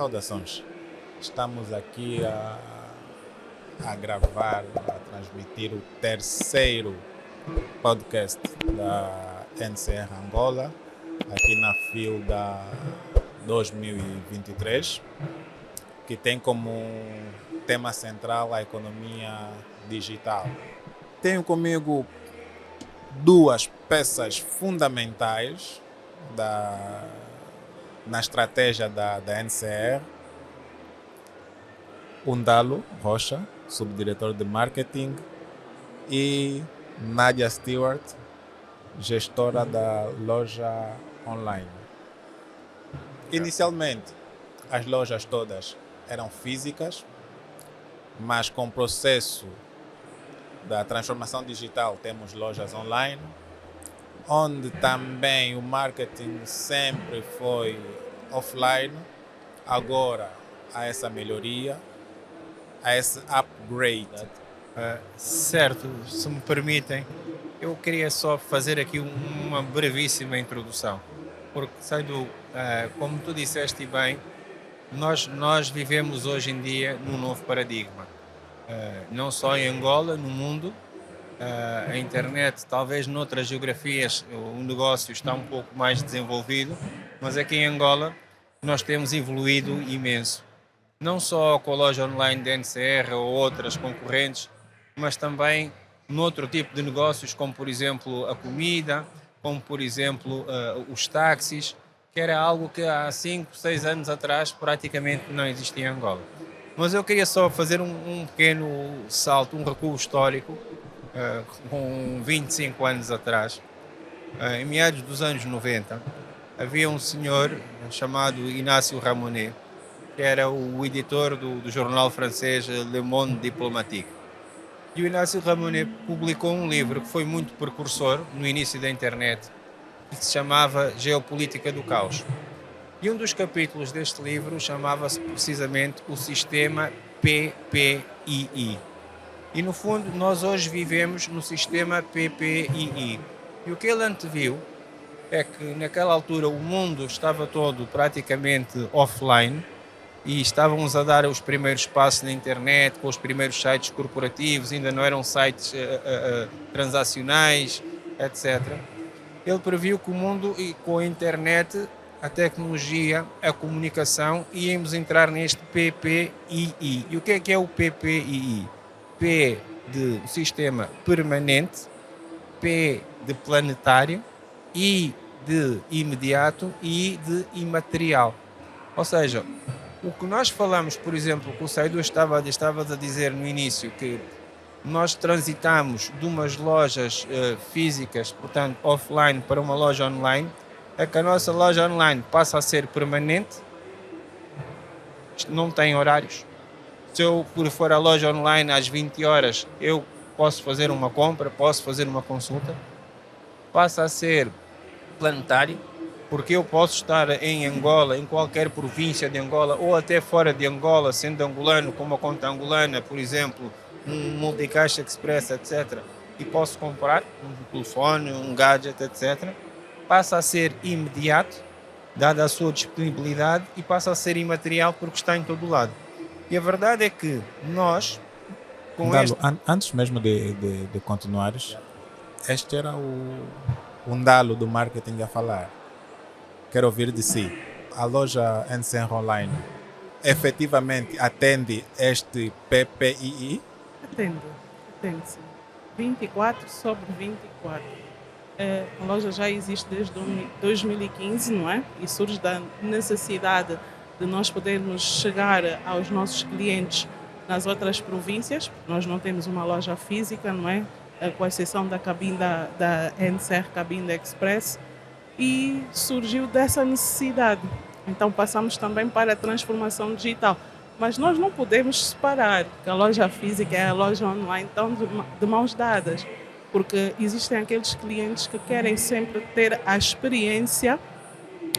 Saudações. Estamos aqui a gravar, a transmitir o terceiro podcast da NCR Angola, aqui na FILDA 2023, que tem como tema central a economia digital. Tenho comigo duas peças fundamentais na estratégia da NCR. Undalo Rocha, subdiretor de marketing, e Nádia Stewart, gestora da loja online. Inicialmente, as lojas todas eram físicas, mas com o processo da transformação digital temos lojas online, onde também o marketing sempre foi offline. Agora há essa melhoria, há esse upgrade. Certo, se me permitem, eu queria só fazer aqui uma brevíssima introdução, porque Saidu, como tu disseste bem, nós vivemos hoje em dia num novo paradigma, não só em Angola, no mundo. A internet, talvez noutras geografias o negócio está um pouco mais desenvolvido, mas aqui em Angola nós temos evoluído imenso, não só com a loja online da NCR ou outras concorrentes, mas também noutro tipo de negócios, como por exemplo a comida, como por exemplo os táxis, que era algo que há 5, 6 anos atrás praticamente não existia em Angola. Mas eu queria só fazer um pequeno salto, um recuo histórico, com 25 anos atrás. Em meados dos anos 90, havia um senhor chamado Inácio Ramonet, que era o editor do jornal francês Le Monde Diplomatique. E o Inácio Ramonet publicou um livro que foi muito precursor no início da internet, que se chamava Geopolítica do Caos. E um dos capítulos deste livro chamava-se precisamente o sistema PPII. E no fundo nós hoje vivemos no sistema PPII. E o que ele anteviu é que naquela altura o mundo estava todo praticamente offline e estávamos a dar os primeiros passos na internet, com os primeiros sites corporativos, ainda não eram sites transacionais, etc. Ele previu que o mundo, e com a internet, a tecnologia, a comunicação, íamos entrar neste PPII. E o que é o PPII? P de sistema permanente, P de planetário, I de imediato e I de imaterial. Ou seja, o que nós falamos, por exemplo, que o Saidu estava a dizer no início, que nós transitamos de umas lojas físicas, portanto offline, para uma loja online, é que a nossa loja online passa a ser permanente, não tem horários. Se eu for à loja online às 20 horas, eu posso fazer uma compra, posso fazer uma consulta. Passa a ser planetário, porque eu posso estar em Angola, em qualquer província de Angola, ou até fora de Angola, sendo angolano, com uma conta angolana, por exemplo, um multicaixa express, etc. E posso comprar um telefone, um gadget, etc. Passa a ser imediato, dada a sua disponibilidade, e passa a ser imaterial porque está em todo lado. E a verdade é que nós, com Undalo, antes mesmo de continuares, este era o Undalo do marketing a falar. Quero ouvir de si. A loja NCR Online efetivamente atende este PPII? Atende sim. 24 sobre 24. A loja já existe desde 2015, não é? E surge da necessidade de nós podermos chegar aos nossos clientes nas outras províncias. Nós não temos uma loja física, não é? Com exceção da cabine da NCR Cabine Express. E surgiu dessa necessidade. Então passamos também para a transformação digital. Mas nós não podemos separar que a loja física e a loja online estão de mãos dadas, porque existem aqueles clientes que querem sempre ter a experiência,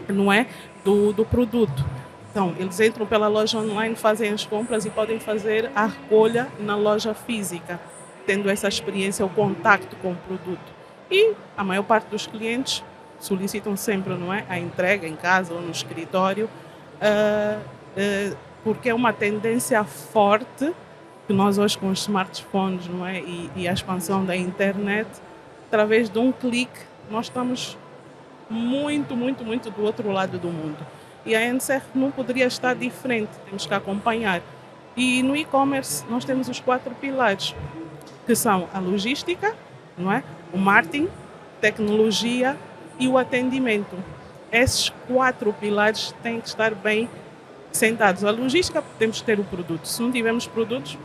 não é, do produto. Então, eles entram pela loja online, fazem as compras e podem fazer a recolha na loja física, tendo essa experiência, o contacto com o produto. E a maior parte dos clientes solicitam sempre, não é, a entrega em casa ou no escritório. porque é uma tendência forte que nós hoje com os smartphones, não é? E a expansão da internet, através de um clique, nós estamos muito, muito, muito do outro lado do mundo. E a NCR não poderia estar diferente, temos que acompanhar. E no e-commerce nós temos os 4 pilares, que são a logística, não é? O marketing, tecnologia e o atendimento. Esses 4 pilares têm que estar bem sentados. A logística, temos que ter o produto. Se não tivermos produtos,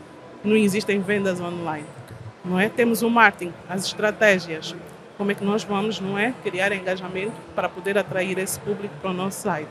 não existem vendas online. Não é? Temos o marketing, as estratégias. Como é que nós vamos, não é, criar engajamento para poder atrair esse público para o nosso site.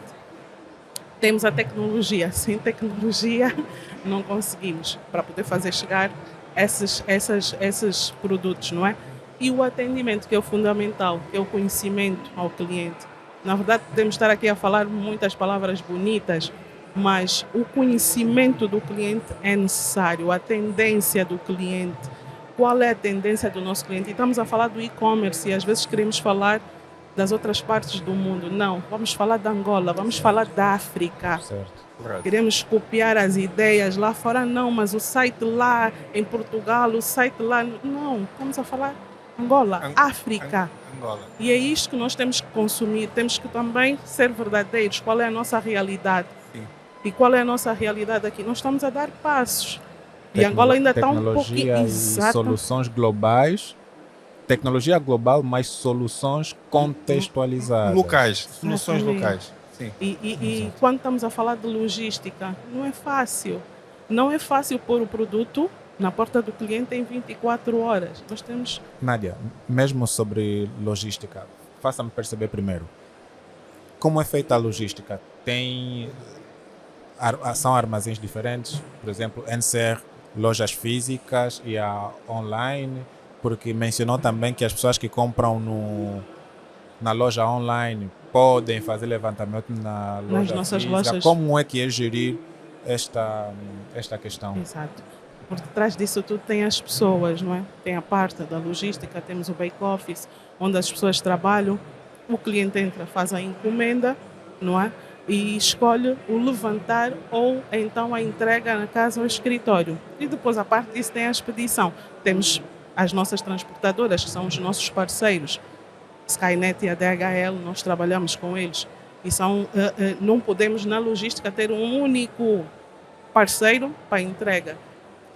Temos a tecnologia. Sem tecnologia não conseguimos para poder fazer chegar esses produtos, não é? E o atendimento, que é o fundamental, que é o conhecimento ao cliente. Na verdade, podemos estar aqui a falar muitas palavras bonitas, mas o conhecimento do cliente é necessário, a tendência do cliente. Qual é a tendência do nosso cliente? E estamos a falar do e-commerce e às vezes queremos falar das outras partes do mundo. Não, vamos falar da Angola, vamos falar da África. Certo. Queremos copiar as ideias lá fora, não, mas o site lá em Portugal, o site lá... Não, estamos a falar Angola, África. Angola. E é isto que nós temos que consumir, temos que também ser verdadeiros. Qual é a nossa realidade? Sim. E qual é a nossa realidade aqui? Nós estamos a dar passos. E Angola ainda está um pouquinho... Tecnologia e soluções globais. Tecnologia global, mas soluções contextualizadas. Locais, soluções Exatamente. locais. Sim. E quando estamos a falar de logística, não é fácil. Não é fácil pôr o produto na porta do cliente em 24 horas. Nós temos... Nádia, mesmo sobre logística, faça-me perceber primeiro. Como é feita a logística? São armazéns diferentes? Por exemplo, NCR, lojas físicas e a online? Porque mencionou também que as pessoas que compram na loja online podem fazer levantamento na loja Nas nossas física. lojas. Como é que é gerir esta questão? Exato. Por detrás disso tudo tem as pessoas, não é? Tem a parte da logística, temos o back-office, onde as pessoas trabalham, o cliente entra, faz a encomenda, não é? E escolhe o levantar ou então a entrega na casa ou escritório. E depois, a parte disso, tem a expedição. Temos as nossas transportadoras, que são os nossos parceiros. Skynet e a DHL, nós trabalhamos com eles. E não podemos, na logística, ter um único parceiro para entrega.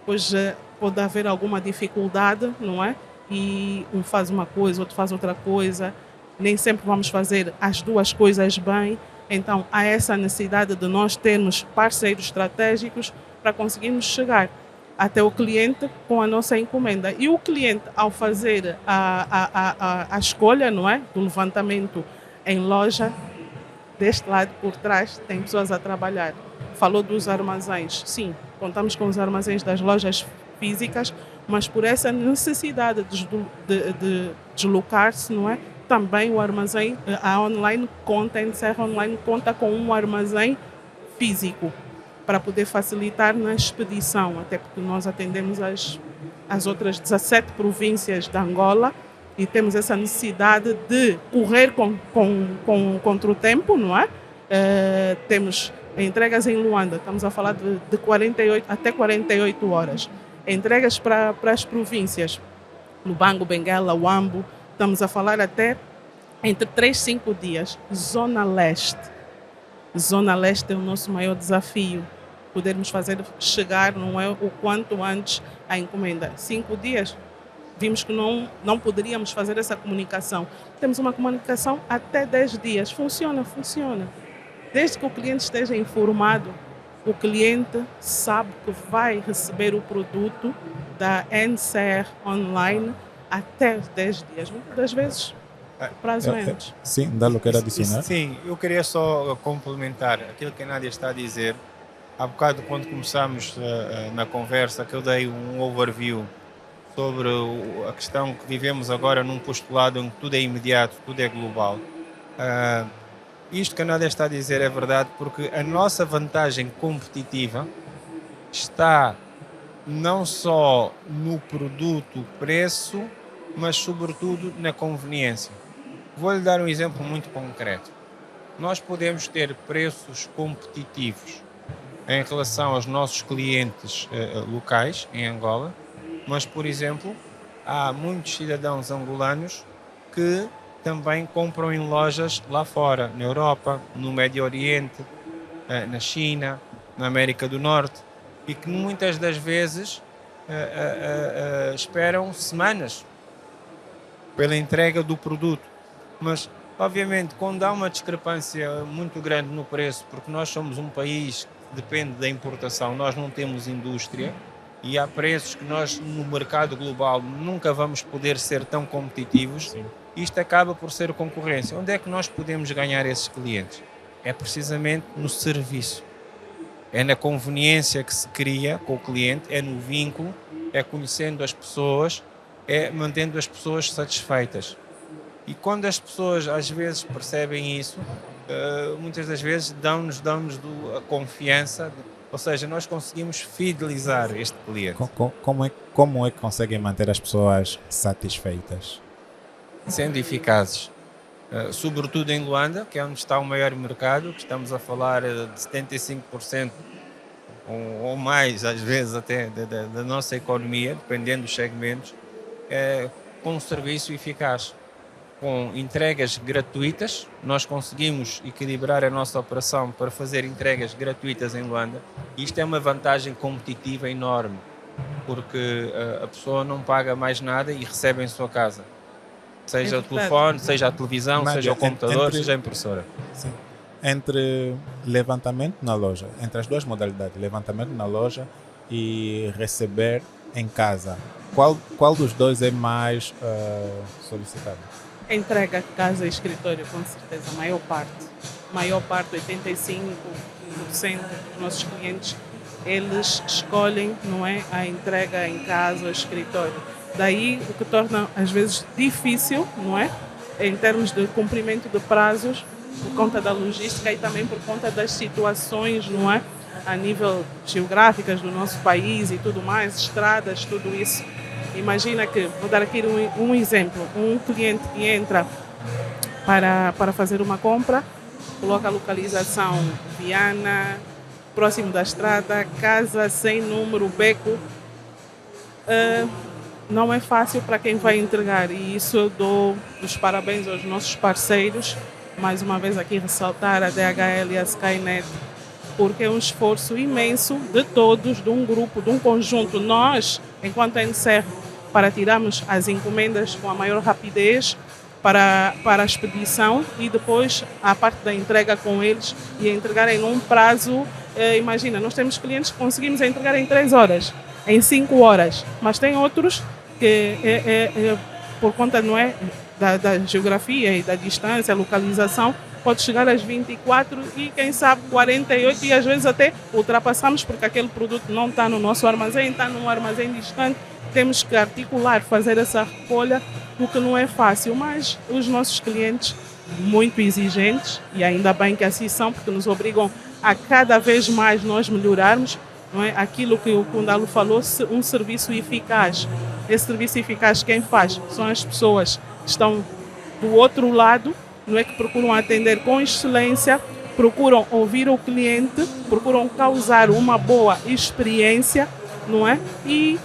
Pois pode haver alguma dificuldade, não é? E um faz uma coisa, outro faz outra coisa. Nem sempre vamos fazer as duas coisas bem. Então, há essa necessidade de nós termos parceiros estratégicos para conseguirmos chegar até o cliente com a nossa encomenda. E o cliente, ao fazer a escolha, não é, do levantamento em loja, deste lado por trás tem pessoas a trabalhar. Falou dos armazéns. Sim, contamos com os armazéns das lojas físicas, mas por essa necessidade de deslocar-se, não é? Também o armazém, a online conta, a NCR Online conta com um armazém físico para poder facilitar na expedição, até porque nós atendemos as outras 17 províncias da Angola e temos essa necessidade de correr contra o tempo, não é? Temos entregas em Luanda, estamos a falar de 48 até 48 horas. Entregas para as províncias, Lubango, Benguela, Huambo, estamos a falar até entre 3 e 5 dias. Zona Leste. Zona Leste é o nosso maior desafio. Podermos fazer chegar, não é, o quanto antes a encomenda. 5 dias, vimos que não poderíamos fazer essa comunicação. Temos uma comunicação até 10 dias. Funciona. Desde que o cliente esteja informado, o cliente sabe que vai receber o produto da NCR Online até 10 dias. Muitas das vezes, prazo é antes. Sim, Dalo quer adicionar? Sim, eu queria só complementar aquilo que a Nádia está a dizer. Há bocado, quando começámos na conversa, que eu dei um overview sobre a questão que vivemos agora num postulado em que tudo é imediato, tudo é global. Isto que a Nádia está a dizer é verdade, porque a nossa vantagem competitiva está não só no produto, preço, mas sobretudo na conveniência. Vou-lhe dar um exemplo muito concreto. Nós podemos ter preços competitivos em relação aos nossos clientes locais em Angola, mas, por exemplo, há muitos cidadãos angolanos que também compram em lojas lá fora, na Europa, no Médio Oriente, na China, na América do Norte, e que muitas das vezes esperam semanas pela entrega do produto. Mas, obviamente, quando há uma discrepância muito grande no preço, porque nós somos um país que depende da importação, nós não temos indústria, e há preços que nós, no mercado global, nunca vamos poder ser tão competitivos, Sim. isto acaba por ser concorrência. Onde é que nós podemos ganhar esses clientes? É precisamente no serviço. É na conveniência que se cria com o cliente, é no vínculo, é conhecendo as pessoas, é mantendo as pessoas satisfeitas. E quando as pessoas às vezes percebem isso, muitas das vezes dão-nos a confiança, ou seja, nós conseguimos fidelizar este cliente. Como é que conseguem manter as pessoas satisfeitas? Sendo eficazes. Sobretudo em Luanda, que é onde está o maior mercado, que estamos a falar de 75% ou mais, às vezes até, da nossa economia, dependendo dos segmentos, com um serviço eficaz. Com entregas gratuitas, nós conseguimos equilibrar a nossa operação para fazer entregas gratuitas em Luanda. E isto é uma vantagem competitiva enorme, porque a pessoa não paga mais nada e recebe em sua casa. Seja o telefone, seja a televisão, Nádia, seja o computador, seja a impressora. Sim. Entre levantamento na loja, entre as duas modalidades, levantamento na loja e receber em casa, qual dos dois é mais solicitado? Entrega casa e escritório, com certeza, a maior parte. Maior parte, 85% dos nossos clientes, eles escolhem, não é, a entrega em casa ou escritório. Daí o que torna às vezes difícil, não é? Em termos de cumprimento de prazos, por conta da logística e também por conta das situações, não é? A nível geográficas do nosso país e tudo mais, estradas, tudo isso. Imagina que, vou dar aqui um exemplo, um cliente que entra para fazer uma compra, coloca a localização Viana, próximo da estrada, casa sem número, beco. Não é fácil para quem vai entregar e isso eu dou os parabéns aos nossos parceiros, mais uma vez aqui ressaltar a DHL e a Skynet, porque é um esforço imenso de todos, de um grupo, de um conjunto, nós, enquanto NCR, para tirarmos as encomendas com a maior rapidez para a expedição e depois a parte da entrega com eles e entregarem num prazo, imagina, nós temos clientes que conseguimos entregar em 3 horas, em 5 horas, mas tem outros que por conta, não é, da geografia e da distância, localização, pode chegar às 24 e quem sabe 48 e às vezes até ultrapassamos porque aquele produto não está no nosso armazém, está num armazém distante, temos que articular, fazer essa recolha, o que não é fácil, mas os nossos clientes muito exigentes e ainda bem que assim são porque nos obrigam a cada vez mais nós melhorarmos, não é? Aquilo que o Kundalo falou, um serviço eficaz. Esse serviço eficaz quem faz são as pessoas que estão do outro lado, não é, que procuram atender com excelência, procuram ouvir o cliente, procuram causar uma boa experiência, não é? E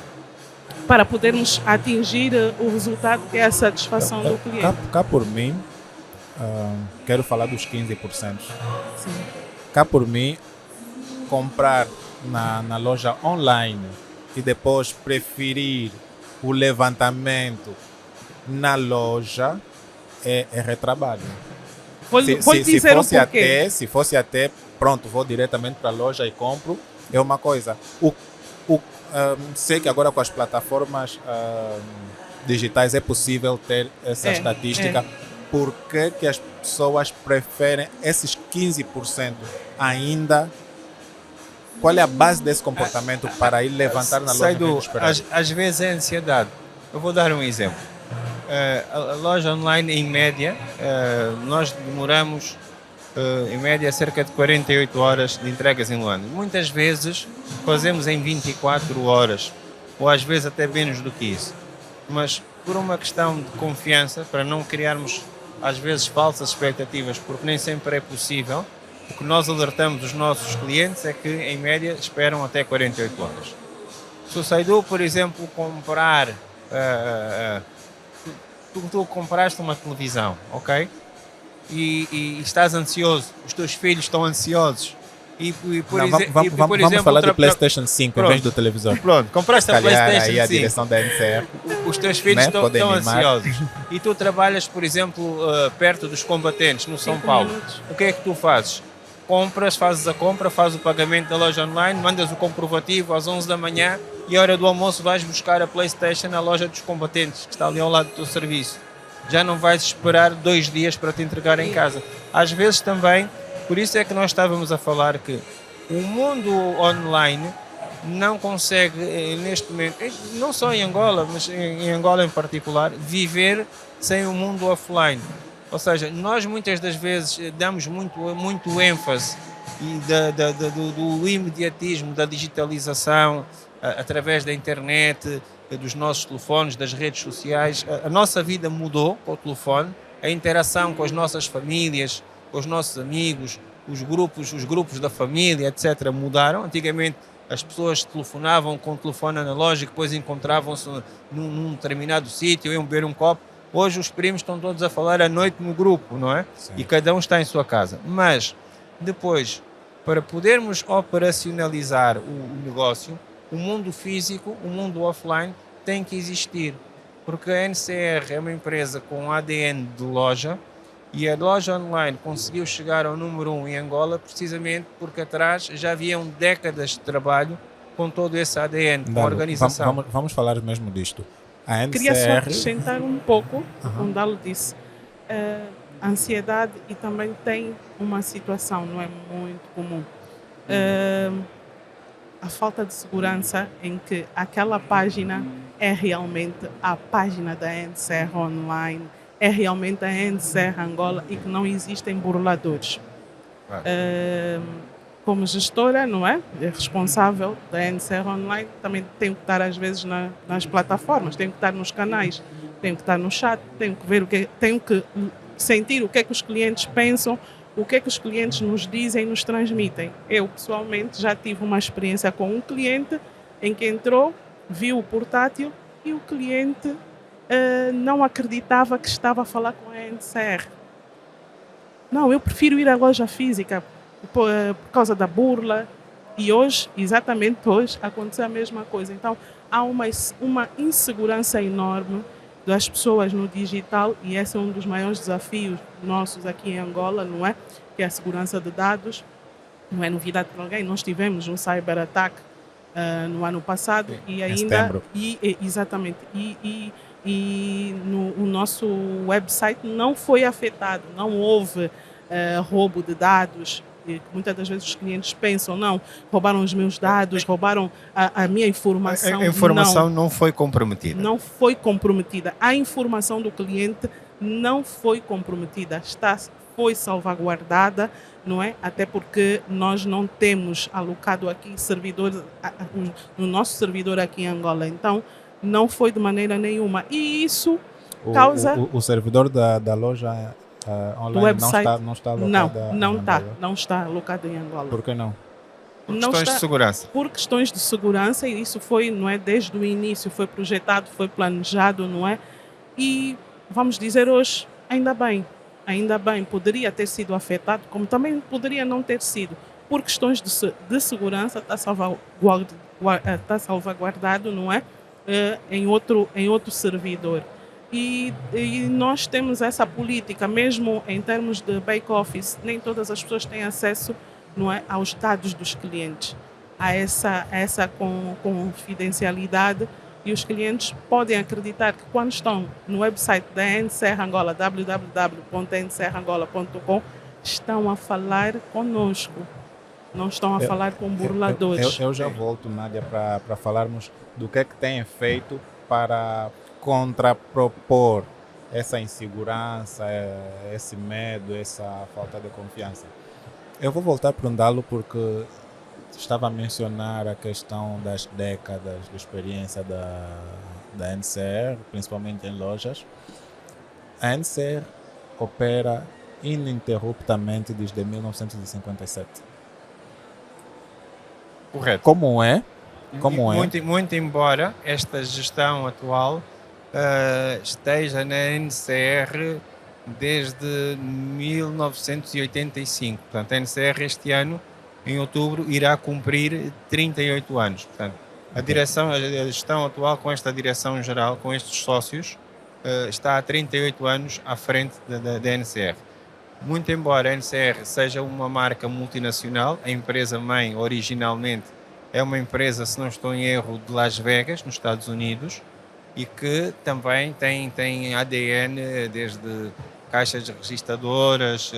para podermos atingir o resultado que é a satisfação do cliente. Cá por mim, quero falar dos 15%. Sim. Cá por mim, comprar na loja online e depois preferir o levantamento na loja é retrabalho. Se fosse até, pronto, vou diretamente para a loja e compro, é uma coisa. Sei que agora com as plataformas digitais é possível ter essa estatística. Por que as pessoas preferem esses 15% ainda? Qual é a base desse comportamento para ir levantar na loja? Às vezes é ansiedade. Eu vou dar um exemplo. A loja online, em média, nós demoramos em média cerca de 48 horas de entregas em Luanda. Muitas vezes fazemos em 24 horas, ou às vezes até menos do que isso. Mas por uma questão de confiança, para não criarmos às vezes falsas expectativas, porque nem sempre é possível, O que nós alertamos os nossos clientes é que, em média, esperam até 48 horas. Se o Saidu, por exemplo, comprar... tu compraste uma televisão, ok? E estás ansioso, os teus filhos estão ansiosos. Não, vamos falar do PlayStation 5 em vez do televisor. Pronto, compraste a Calhar PlayStation aí a 5. direção da NCR. Os teus filhos Né? estão Podem mimar. ansiosos. E tu trabalhas, por exemplo, perto dos combatentes, no São 5 Paulo. minutos. O que é que tu fazes? Fazes a compra, fazes o pagamento da loja online, mandas o comprovativo às 11 da manhã e à hora do almoço vais buscar a PlayStation na loja dos combatentes, que está ali ao lado do teu serviço. Já não vais esperar 2 dias para te entregar em casa. Às vezes também, por isso é que nós estávamos a falar que o mundo online não consegue, neste momento, não só em Angola, mas em Angola em particular, viver sem o mundo offline. Ou seja, nós muitas das vezes damos muito ênfase do imediatismo, da digitalização, através da internet, dos nossos telefones, das redes sociais. A nossa vida mudou com o telefone, a interação com as nossas famílias, com os nossos amigos, os grupos da família, etc., mudaram. Antigamente as pessoas telefonavam com o telefone analógico, depois encontravam-se num determinado sítio, iam beber um copo. Hoje os primos estão todos a falar à noite no grupo, não é? Sim. E cada um está em sua casa. Mas depois, para podermos operacionalizar o negócio, o mundo físico, o mundo offline tem que existir. Porque a NCR é uma empresa com ADN de loja e a loja online conseguiu chegar ao número 1 em Angola precisamente porque atrás já haviam décadas de trabalho com todo esse ADN, com a organização. Vamos falar mesmo disto. A Queria só NCR, acrescentar um pouco, como Dalo disse, a ansiedade e também tem uma situação, não é muito comum. A falta de segurança em que aquela página é realmente a página da NCR Online, é realmente a NCR Angola e que não existem burladores. Como gestora, não é? Responsável da NCR Online, também tenho que estar às vezes nas plataformas, tenho que estar nos canais, tenho que estar no chat, tenho que ver tenho que sentir o que é que os clientes pensam, o que é que os clientes nos dizem, nos transmitem. Eu, pessoalmente, já tive uma experiência com um cliente em que entrou, viu o portátil e o cliente não acreditava que estava a falar com a NCR. Não, eu prefiro ir à loja física por causa da burla. E hoje, exatamente hoje, aconteceu a mesma coisa. Então, há uma insegurança enorme das pessoas no digital e esse é um dos maiores desafios nossos aqui em Angola, não é? Que é a segurança de dados. Não é novidade para alguém. Nós tivemos um cyber-ataque no ano passado e ainda... Exatamente. E o nosso website não foi afetado, não houve roubo de dados. E muitas das vezes os clientes pensam, não, roubaram os meus dados, roubaram a minha informação. A informação não foi comprometida. Não foi comprometida. A informação do cliente não foi comprometida. Foi salvaguardada, não é? Até porque nós não temos alocado aqui servidores, no nosso servidor aqui em Angola. Então, não foi de maneira nenhuma. E isso causa... O servidor da loja online website, não está alocado não está alocado em Angola. Por que não? Por questões de segurança. Por questões de segurança, e isso foi, não é, desde o início, foi projetado, foi planejado, não é? E vamos dizer hoje, ainda bem, poderia ter sido afetado, como também poderia não ter sido. Por questões de segurança, está salvaguardado, não é? Em outro servidor. E nós temos essa política, mesmo em termos de back-office, nem todas as pessoas têm acesso, não é, aos dados dos clientes, a essa confidencialidade, e os clientes podem acreditar que quando estão no website da NCR Angola, www.ncrangola.com, estão a falar conosco, não estão a falar com burladores. Eu já volto, Nádia, para falarmos do que é que têm feito para contrapropor essa insegurança, esse medo, essa falta de confiança. Eu vou voltar para o Ndalo porque estava a mencionar a questão das décadas de experiência da NCR, principalmente em lojas. A NCR opera ininterruptamente desde 1957. Correto. Como é? Como é? Muito embora esta gestão atual esteja na NCR desde 1985. Portanto, a NCR este ano, em outubro, irá cumprir 38 anos. Portanto, a gestão atual com esta direção geral, com estes sócios, está há 38 anos à frente da NCR. Muito embora a NCR seja uma marca multinacional, a empresa-mãe originalmente é uma empresa, se não estou em erro, de Las Vegas, nos Estados Unidos, e que também tem ADN desde caixas registadoras,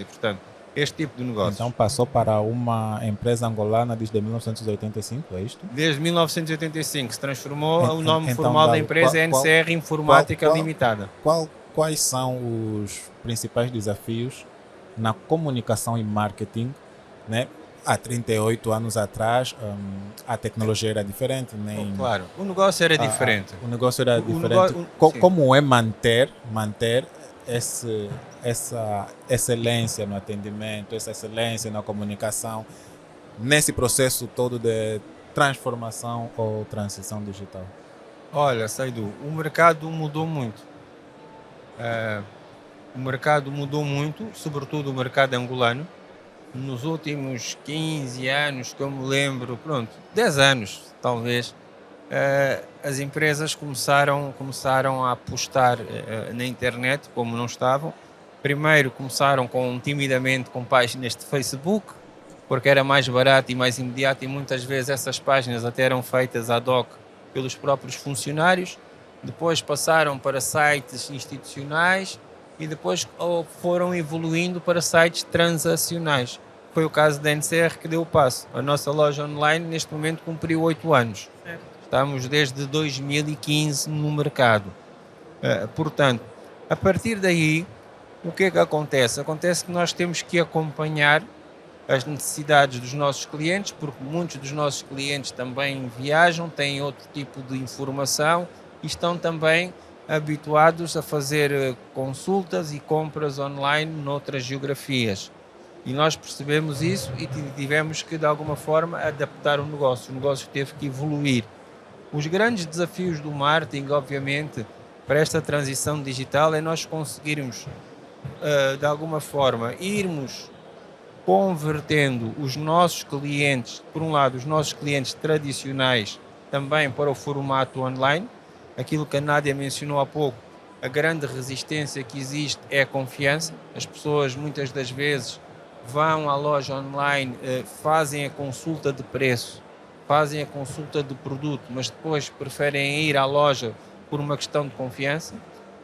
portanto, este tipo de negócios. Então passou para uma empresa angolana desde 1985, é isto? Desde 1985 se transformou, o nome então, formal da empresa é NCR Informática Limitada. Quais são os principais desafios na comunicação e marketing, né? Há 38 anos atrás, a tecnologia era diferente. Claro, o negócio era diferente. O negócio era diferente. Como é manter essa excelência no atendimento, essa excelência na comunicação, nesse processo todo de transformação ou transição digital? Olha, Saidu, o mercado mudou muito. O mercado mudou muito, sobretudo o mercado angolano. Nos últimos 15 anos, que eu me lembro, 10 anos talvez, as empresas começaram a apostar na internet, como não estavam. Primeiro começaram timidamente com páginas de Facebook, porque era mais barato e mais imediato, e muitas vezes essas páginas até eram feitas ad hoc pelos próprios funcionários. Depois passaram para sites institucionais e depois foram evoluindo para sites transacionais. Foi o caso da NCR que deu o passo. A nossa loja online neste momento cumpriu 8 anos. Estamos desde 2015 no mercado. Portanto, a partir daí, o que é que acontece? Acontece que nós temos que acompanhar as necessidades dos nossos clientes, porque muitos dos nossos clientes também viajam, têm outro tipo de informação e estão também habituados a fazer consultas e compras online noutras geografias. E nós percebemos isso e tivemos que, de alguma forma, adaptar o negócio. O negócio teve que evoluir. Os grandes desafios do marketing, obviamente, para esta transição digital é nós conseguirmos, de alguma forma, irmos convertendo os nossos clientes, por um lado, os nossos clientes tradicionais, também para o formato online. Aquilo que a Nádia mencionou há pouco, a grande resistência que existe é a confiança. As pessoas, muitas das vezes, vão à loja online, fazem a consulta de preço, fazem a consulta de produto, mas depois preferem ir à loja por uma questão de confiança.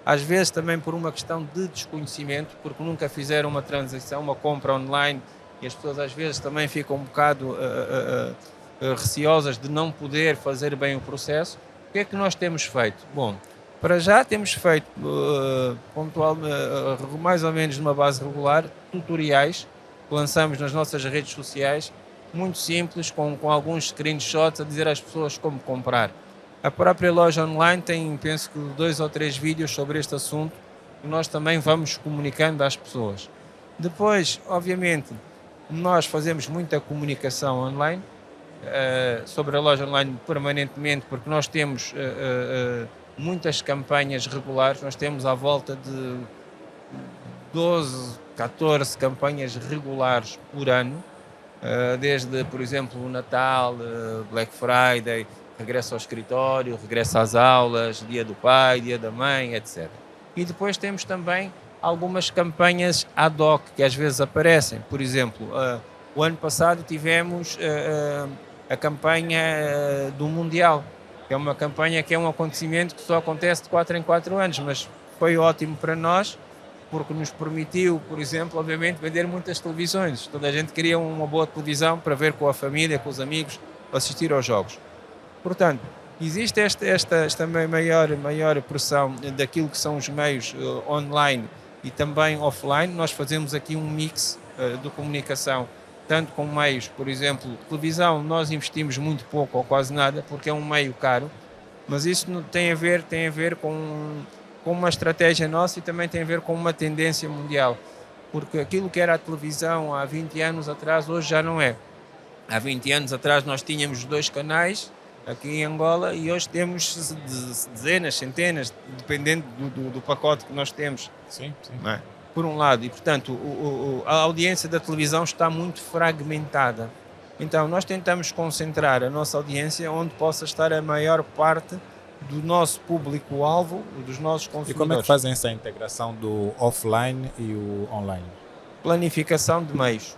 Às vezes também por uma questão de desconhecimento, porque nunca fizeram uma transação, uma compra online, e as pessoas às vezes também ficam um bocado receosas de não poder fazer bem o processo. O que é que nós temos feito? Bom, para já temos feito mais ou menos numa base regular, tutoriais que lançamos nas nossas redes sociais, muito simples, com alguns screenshots a dizer às pessoas como comprar. A própria loja online tem, penso que 2 ou 3 vídeos sobre este assunto, que nós também vamos comunicando às pessoas. Depois, obviamente, nós fazemos muita comunicação online, sobre a loja online permanentemente, porque nós temos muitas campanhas regulares, nós temos à volta de 12, 14 campanhas regulares por ano, desde, por exemplo, o Natal, Black Friday, regresso ao escritório, regresso às aulas, Dia do Pai, Dia da Mãe, etc. E depois temos também algumas campanhas ad hoc que às vezes aparecem. Por exemplo, o ano passado tivemos a campanha do Mundial, que é uma campanha que é um acontecimento que só acontece de 4 em 4 anos, mas foi ótimo para nós, porque nos permitiu, por exemplo, obviamente, vender muitas televisões. Toda a gente queria uma boa televisão para ver com a família, com os amigos, assistir aos jogos. Portanto, existe esta maior pressão daquilo que são os meios online e também offline. Nós fazemos aqui um mix de comunicação, tanto com meios, por exemplo, televisão, nós investimos muito pouco ou quase nada, porque é um meio caro, mas isso tem a ver com uma estratégia nossa e também tem a ver com uma tendência mundial. porque aquilo que era a televisão há 20 anos atrás, hoje já não é. Há 20 anos atrás nós tínhamos 2 canais aqui em Angola e hoje temos dezenas, centenas, dependendo do pacote que nós temos. Sim, sim. Não é? Por um lado, e portanto a audiência da televisão está muito fragmentada. Então nós tentamos concentrar a nossa audiência onde possa estar a maior parte do nosso público-alvo, dos nossos E como é que consumidores. fazem essa integração do offline e o online? Planificação de meios.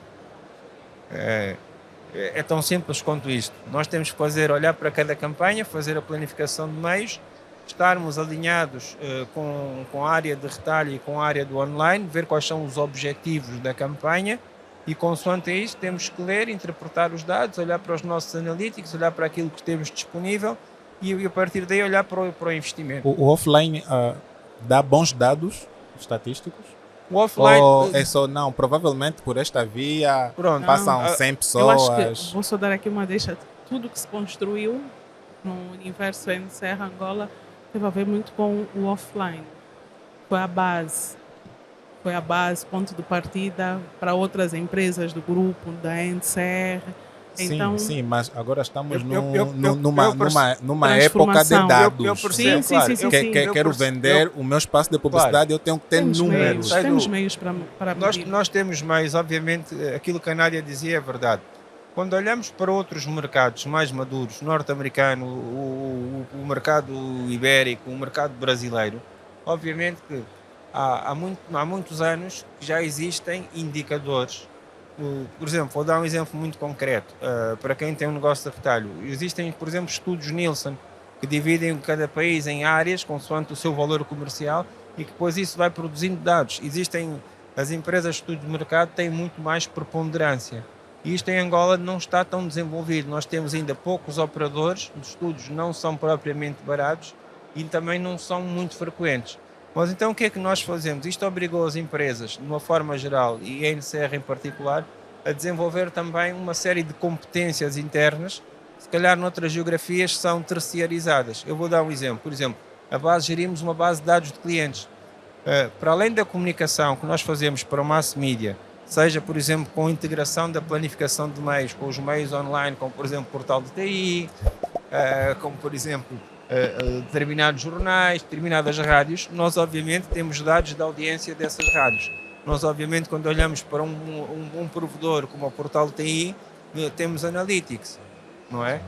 É tão simples quanto isto. Nós temos que olhar para cada campanha, fazer a planificação de meios, estarmos alinhados com a área de retalho e com a área do online, ver quais são os objetivos da campanha e, consoante isso, temos que ler, interpretar os dados, olhar para os nossos analytics, olhar para aquilo que temos disponível e a partir daí olhar para o investimento. O offline dá bons dados estatísticos? O offline, Ou é só, não, provavelmente por esta via pronto, passam Não, 100 Eu pessoas. acho que vou só dar aqui uma deixa. Tudo que se construiu no universo em Serra Angola teve a ver muito com o offline. Foi a base. Foi a base, ponto de partida para outras empresas do grupo, da NCR. Sim, Então, sim, mas agora estamos eu numa época de transformação. dados. eu percebo, Sim, claro. sim, Eu- sim. Quero eu percebo- vender o meu espaço de publicidade, eu tenho que ter temos números. meios, Sai do- temos meios para Nós, medir. nós temos mais, obviamente, aquilo que a Nádia dizia é verdade. Quando olhamos para outros mercados mais maduros, norte-americano, o mercado ibérico, o mercado brasileiro, obviamente que há muitos anos que já existem indicadores. Por exemplo, vou dar um exemplo muito concreto para quem tem um negócio de retalho. Existem, por exemplo, estudos Nielsen que dividem cada país em áreas consoante o seu valor comercial e que depois isso vai produzindo dados. As empresas de estudo de mercado têm muito mais preponderância. E isto em Angola não está tão desenvolvido. Nós temos ainda poucos operadores, os estudos não são propriamente baratos e também não são muito frequentes. Mas então o que é que nós fazemos? Isto obrigou as empresas, de uma forma geral, e a NCR em particular, a desenvolver também uma série de competências internas, se calhar noutras geografias são terciarizadas. Eu vou dar um exemplo. Por exemplo, gerimos uma base de dados de clientes. Para além da comunicação que nós fazemos para o mass media, seja, por exemplo, com a integração da planificação de meios com os meios online, como, por exemplo, portal de TI, como, por exemplo, determinados jornais, determinadas rádios, nós, obviamente, temos dados da audiência dessas rádios. Nós, obviamente, quando olhamos para um provedor como o portal de TI, temos analytics, não é?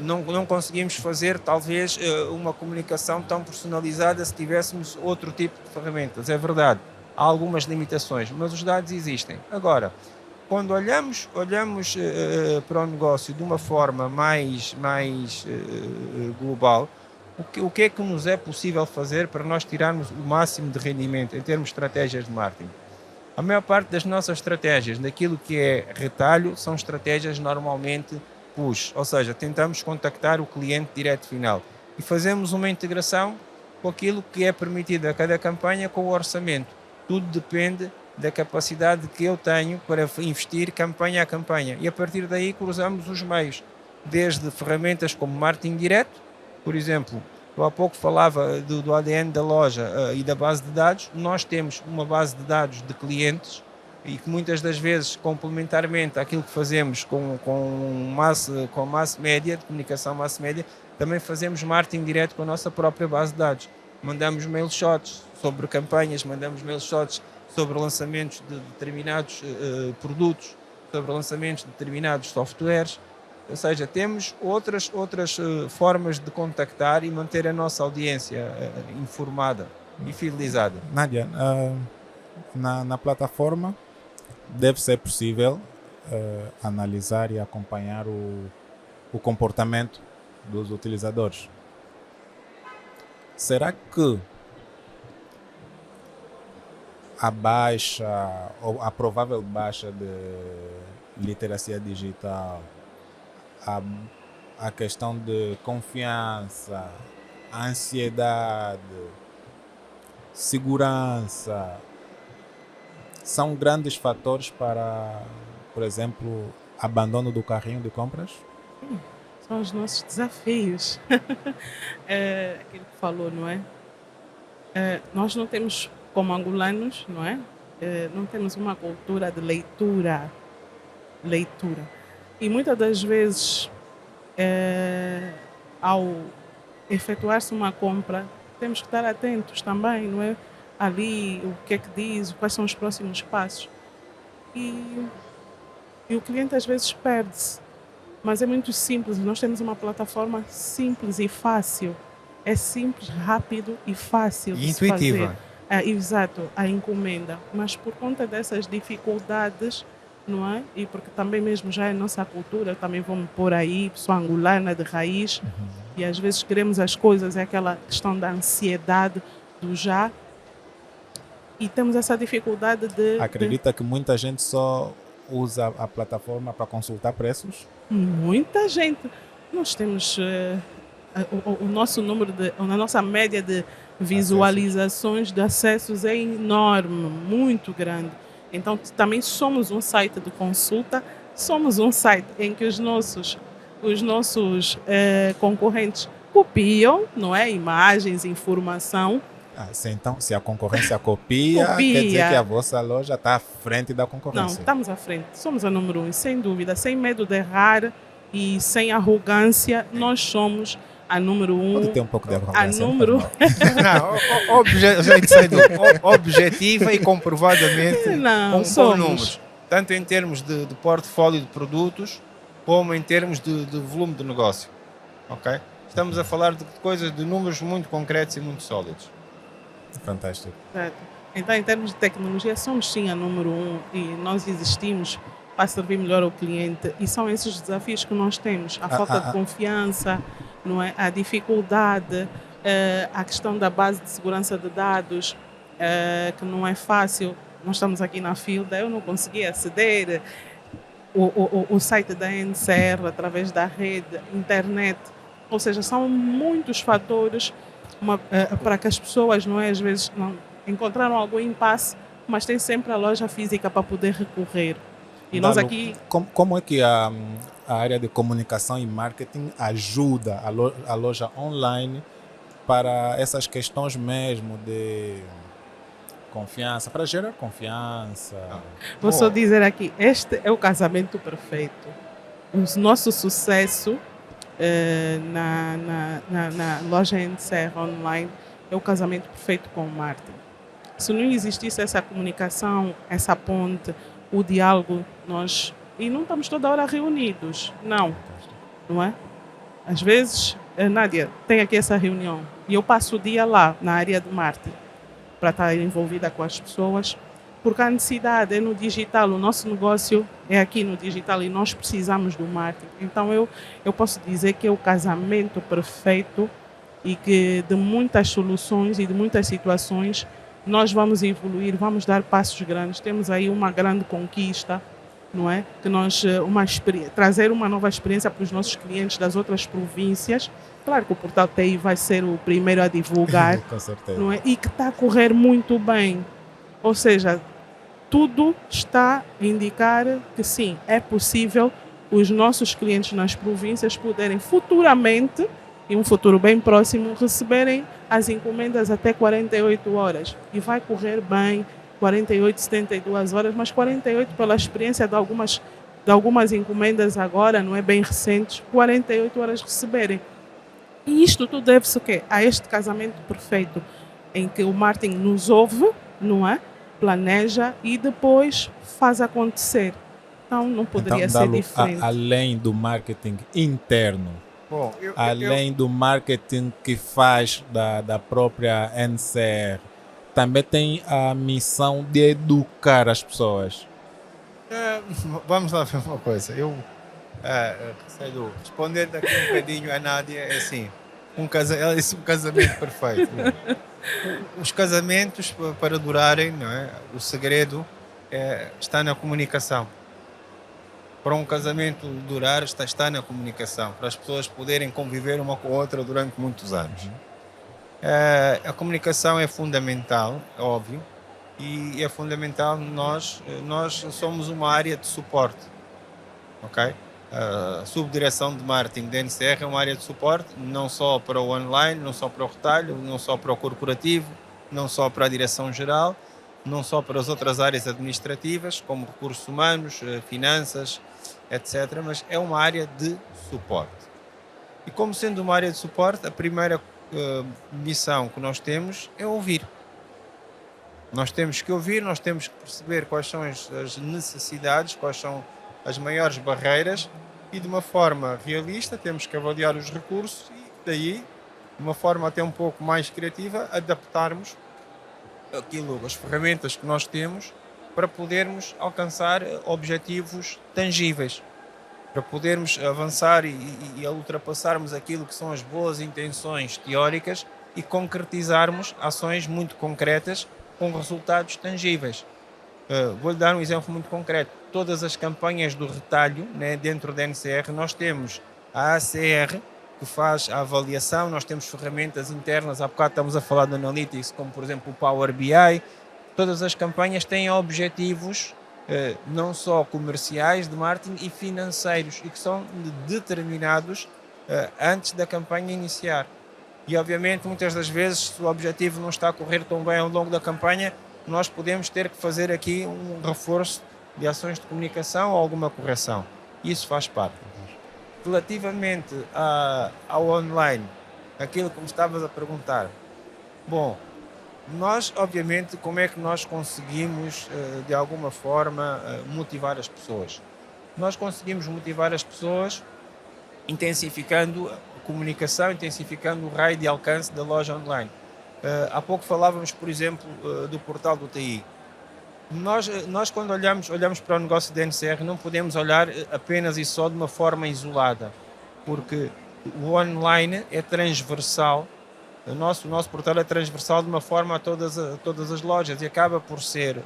Não conseguimos fazer, talvez, uma comunicação tão personalizada se tivéssemos outro tipo de ferramentas. É verdade, há algumas limitações, mas os dados existem. Agora, quando olhamos para o negócio de uma forma mais global, o que é que nos é possível fazer para nós tirarmos o máximo de rendimento em termos de estratégias de marketing? A maior parte das nossas estratégias, daquilo que é retalho, são estratégias normalmente push, ou seja, tentamos contactar o cliente direto final e fazemos uma integração com aquilo que é permitido a cada campanha com o orçamento. Tudo depende da capacidade que eu tenho para investir campanha a campanha e a partir daí cruzamos os meios, desde ferramentas como marketing direto, por exemplo, eu há pouco falava do ADN da loja e da base de dados. Nós temos uma base de dados de clientes e que muitas das vezes, complementarmente àquilo que fazemos com mass media, de comunicação mass media, também fazemos marketing direto com a nossa própria base de dados. Mandamos mail shots sobre campanhas, mandamos mail shots sobre lançamentos de determinados produtos, sobre lançamentos de determinados softwares. Ou seja, temos outras formas de contactar e manter a nossa audiência informada e fidelizada. Nádia, na plataforma deve ser possível analisar e acompanhar o comportamento dos utilizadores. Será que a baixa ou a provável baixa de literacia digital, a questão de confiança, ansiedade, segurança, são grandes fatores para, por exemplo, abandono do carrinho de compras? São os nossos desafios. Aquilo que falou, não é? Nós não temos, como angolanos, não é? não temos uma cultura de leitura. E muitas das vezes, ao efetuar-se uma compra, temos que estar atentos também, não é? Ali, o que é que diz, quais são os próximos passos. E, e o cliente às vezes perde-se. Mas é muito simples, nós temos uma plataforma simples e fácil. É simples, rápido e fácil E de se fazer. intuitiva. Exato, a encomenda. Mas por conta dessas dificuldades, não é? E porque também mesmo já é nossa cultura, eu também vou me pôr aí, pessoa angolana de raiz, e às vezes queremos as coisas, é aquela questão da ansiedade do já, e temos essa dificuldade de Acredita que muita gente só usa a plataforma para consultar preços? muita gente. Nós temos o nosso número a nossa média de visualizações de acessos é enorme, muito grande. Então também somos um site de consulta, somos um site em que os nossos concorrentes copiam, não é? Imagens, informação. Então, se a concorrência copia, quer dizer que a vossa loja está à frente da Não, concorrência. estamos à frente. Somos a número 1, sem dúvida, sem medo de errar e sem arrogância. Nós somos a número 1. Pode ter um pouco de arrogância. número- Não, a gente sai do objetiva e comprovadamente Não, com somos. números. Tanto em termos de portfólio de produtos, como em termos de volume de negócio. Ok? Estamos a falar de coisas, de números muito concretos e muito sólidos. Fantástico. Certo. Então, em termos de tecnologia, somos sim a número 1 e nós existimos para servir melhor ao cliente. E são esses desafios que nós temos: a falta de confiança, não é? A dificuldade, a questão da base de segurança de dados, que não é fácil. Nós estamos aqui na Filda, eu não consegui aceder. O site da NCR, através da rede, internet. Ou seja, são muitos fatores para que as pessoas, não é, às vezes, não encontraram algum impasse, mas tem sempre a loja física para poder recorrer. E nós Dalo, aqui, Como é que a área de comunicação e marketing ajuda a loja online para essas questões mesmo de confiança, para gerar confiança? vou só Bom, dizer aqui, este é o casamento perfeito. O nosso sucesso na loja NCR Online é o casamento perfeito com o marketing. Se não existisse essa comunicação, essa ponte, o diálogo, e não estamos toda hora reunidos, não é? Às vezes, Nádia, tem aqui essa reunião e eu passo o dia lá na área do marketing para estar envolvida com as pessoas, porque a necessidade é no digital, o nosso negócio é aqui no digital e nós precisamos do marketing. Então eu posso dizer que é o casamento perfeito e que de muitas soluções e de muitas situações nós vamos evoluir, vamos dar passos grandes. Temos aí uma grande conquista, não é? Que nós trazer uma nova experiência para os nossos clientes das outras províncias. Claro que o Portal TI vai ser o primeiro a divulgar, Com certeza. não é? E que está a correr muito bem. Ou seja, tudo está a indicar que sim, é possível os nossos clientes nas províncias poderem futuramente, em um futuro bem próximo, receberem as encomendas até 48 horas. E vai correr bem, 48, 72 horas, mas 48 pela experiência de algumas encomendas agora, não é bem recentes, 48 horas receberem. E isto tudo deve-se o quê? A este casamento perfeito, em que o marketing nos ouve, não é? Planeja e depois faz acontecer. Então não poderia ser diferente. Além do marketing interno, bom, além do marketing que faz da própria NCR, também tem a missão de educar as pessoas. Vamos lá ver uma coisa. Respondendo aqui um bocadinho a Nádia, é assim, ela disse um casamento perfeito. Os casamentos, para durarem, não é? O segredo está na comunicação. Para um casamento durar, está na comunicação, para as pessoas poderem conviver uma com a outra durante muitos anos. A comunicação é fundamental, é óbvio, e é fundamental. Nós somos uma área de suporte, ok? A subdireção de marketing da NCR é uma área de suporte, não só para o online, não só para o retalho, não só para o corporativo, não só para a direção geral, não só para as outras áreas administrativas, como recursos humanos, finanças, etc., mas é uma área de suporte. E como sendo uma área de suporte, a primeira missão que nós temos é ouvir. Nós temos que ouvir, nós temos que perceber quais são as necessidades, quais são as maiores barreiras e de uma forma realista temos que avaliar os recursos e daí, de uma forma até um pouco mais criativa, adaptarmos as ferramentas que nós temos para podermos alcançar objetivos tangíveis, para podermos avançar e ultrapassarmos aquilo que são as boas intenções teóricas e concretizarmos ações muito concretas com resultados tangíveis. Vou-lhe dar um exemplo muito concreto. Todas as campanhas do retalho, né, dentro da NCR, nós temos a ACR, que faz a avaliação, nós temos ferramentas internas, há bocado estamos a falar de Analytics, como por exemplo o Power BI. Todas as campanhas têm objetivos não só comerciais, de marketing e financeiros, e que são determinados antes da campanha iniciar. E obviamente muitas das vezes, se o objetivo não está a correr tão bem ao longo da campanha, nós podemos ter que fazer aqui um reforço de ações de comunicação ou alguma correção. Isso faz parte. Relativamente ao online, aquilo que me estavas a perguntar, bom, nós obviamente como é que nós conseguimos de alguma forma motivar as pessoas? Nós conseguimos motivar as pessoas intensificando a comunicação, intensificando o raio de alcance da loja online. Há pouco falávamos, por exemplo, do portal do TI. Nós quando olhamos para o negócio da NCR, não podemos olhar apenas e só de uma forma isolada, porque o online é transversal, o nosso portal é transversal de uma forma a todas as lojas e acaba por ser